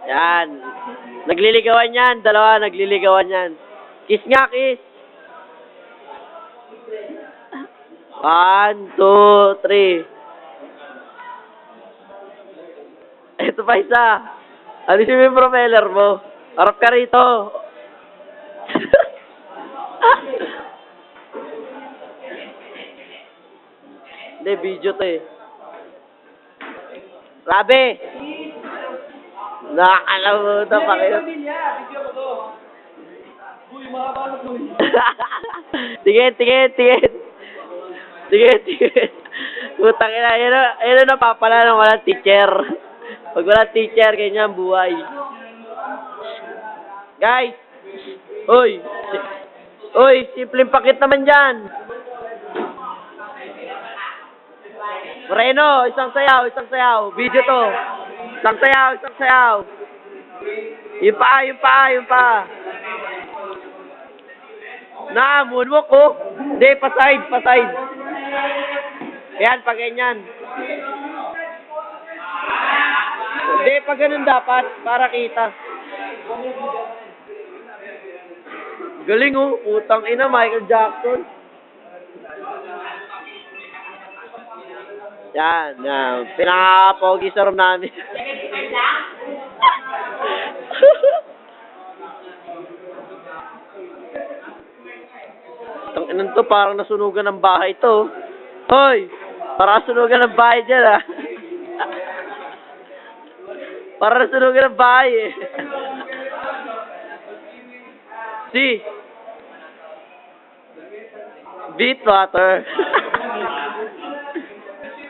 Yan. Nagliligawan yan. Dalawa, nagliligawan yan. Kiss nga, kiss. 1, 2, 3. Ito pa isa. Alisin mo yung propeller mo. Harap ka rito. Hindi, video to eh. Rabe! Nakakalamutan pa kayo. Tingin, tingin, tingin. Tingin, tingin. Putang ina, yun na napapala ng walang teacher. Pag walang teacher, ganyan buhay. Guys! Uy! Uy, simpleng pakit naman dyan. Moreno, isang sayaw, isang sayaw. Video to. Isang sayaw, isang sayaw. Yung pa, yung pa, yung pa. Na, moonwalk ko. Hindi, pa-side, pa-side. Yan, pag ganyan. Hindi, pag ganun dapat, para kita. Galing oh, putang ina, Michael Jackson. Yan, yan. Pinaka-pogi sa room namin. Ang inan to, parang nasunugan ng bahay to. Hoy! Parang nasunugan ng bahay dyan ah. Parang nasunugan ng bahay eh. Si. Beat water.